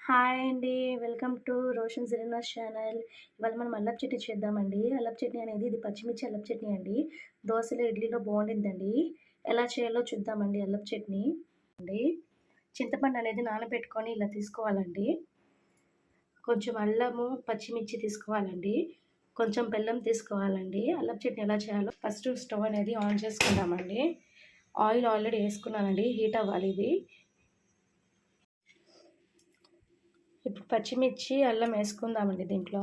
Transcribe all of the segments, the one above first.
Hi అండి. Welcome to Roshan సిరినాస్ channel. ఇవాళ మనం అల్లపు చట్నీ చేద్దామండి. అల్లపు చట్నీ అనేది ఇది పచ్చిమిర్చి అల్లపు చట్నీ అండి. దోసలో, ఇడ్లీలో బాగుండిద్దండి. ఎలా చేయాలో చూద్దామండి అల్లపు చట్నీ అండి. చింతపండు అనేది నానబెట్టుకొని ఇలా తీసుకోవాలండి. కొంచెం అల్లము, పచ్చిమిర్చి తీసుకోవాలండి. కొంచెం బెల్లం తీసుకోవాలండి. అల్లపు చట్నీ ఎలా చేయాలో ఫస్ట్ స్టవ్ అనేది ఆన్ చేసుకుందామండి. ఆయిల్ ఆల్రెడీ వేసుకున్నానండి, హీట్ అవ్వాలి ఇది. ఇప్పుడు పచ్చిమిర్చి అల్లం వేసుకుందామండి దీంట్లో.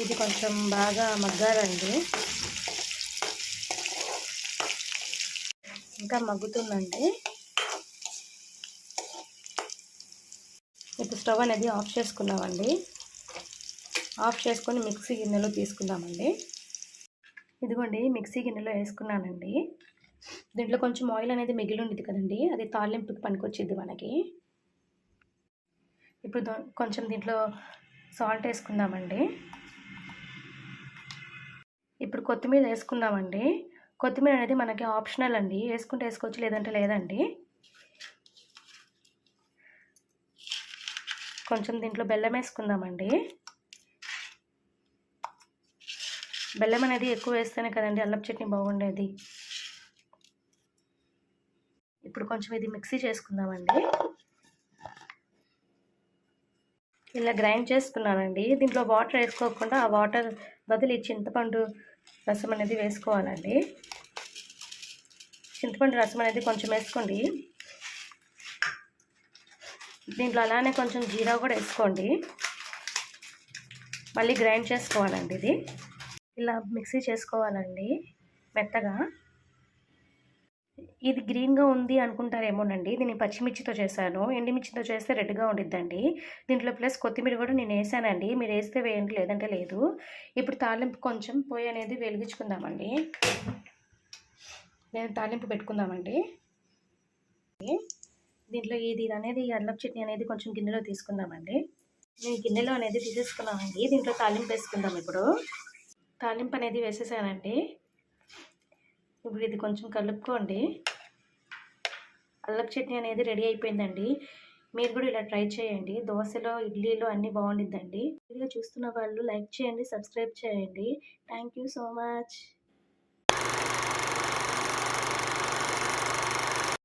ఇది కొంచెం బాగా మగ్గాలండి. ఇంకా మగ్గుతుందండి. ఇప్పుడు స్టవ్ అనేది ఆఫ్ చేసుకుందామండి. ఆఫ్ చేసుకొని మిక్సీ గిన్నెలో తీసుకుందామండి. ఇదిగోండి మిక్సీ గిన్నెలో వేసుకున్నానండి. దీంట్లో కొంచెం ఆయిల్ అనేది మిగిలి ఉండేది కదండి, అది తాలింపుకి పనికొచ్చిద్ది మనకి. ఇప్పుడు కొంచెం దీంట్లో సాల్ట్ వేసుకుందామండి. ఇప్పుడు కొత్తిమీర వేసుకుందామండి. కొత్తిమీర అనేది మనకి ఆప్షనల్ అండి, వేసుకుంటే వేసుకోవచ్చు, లేదంటే లేదండి. కొంచెం దీంట్లో బెల్లం వేసుకుందామండి. బెల్లం అనేది ఎక్కువ వేస్తేనే కదండి అల్లపు చట్నీ బాగుండేది. ఇప్పుడు కొంచెం ఇది మిక్సీ చేసుకుందామండి. ఇలా గ్రైండ్ చేసుకున్నానండి. దీంట్లో వాటర్ వేసుకోకుండా ఆ వాటర్ బదులు ఈ చింతపండు రసం అనేది వేసుకోవాలండి. చింతపండు రసం అనేది కొంచెం వేసుకోండి. దీంట్లో అలానే కొంచెం జీరా కూడా వేసుకోండి. మళ్ళీ గ్రైండ్ చేసుకోవాలండి. ఇది ఇలా మిక్సీ చేసుకోవాలండి మెత్తగా. ఇది గ్రీన్గా ఉంది అనుకుంటారేమోనండి, దీన్ని పచ్చిమిర్చితో చేశాను. ఎండుమిర్చితో చేస్తే రెడ్గా ఉండిద్దండి. దీంట్లో ప్లస్ కొత్తిమీర కూడా నేను వేసానండి, మీరు వేస్తే వేయండి, లేదంటే లేదు. ఇప్పుడు తాలింపు కొంచెం పొయ్యి అనేది వెలిగించుకుందామండి. నేను తాలింపు పెట్టుకుందామండి. దీంట్లో ఇది అనేది అల్లపు చట్నీ అనేది కొంచెం గిన్నెలో తీసుకుందామండి. నేను గిన్నెలో అనేది తీసేసుకున్నామండి. దీంట్లో తాలింపు వేసుకుందాం. ఇప్పుడు తాలింపు అనేది వేసేసానండి. ఇప్పుడు ఇది కొంచెం కలుపుకోండి. అల్లపు చట్నీ అనేది రెడీ అయిపోయిందండి. మీరు కూడా ఇలా ట్రై చేయండి. దోశలో, ఇడ్లీలో అన్నీ బాగుండిద్దండి. వీడియో చూస్తున్న వాళ్ళు లైక్ చేయండి, సబ్స్క్రైబ్ చేయండి. Thank you so much.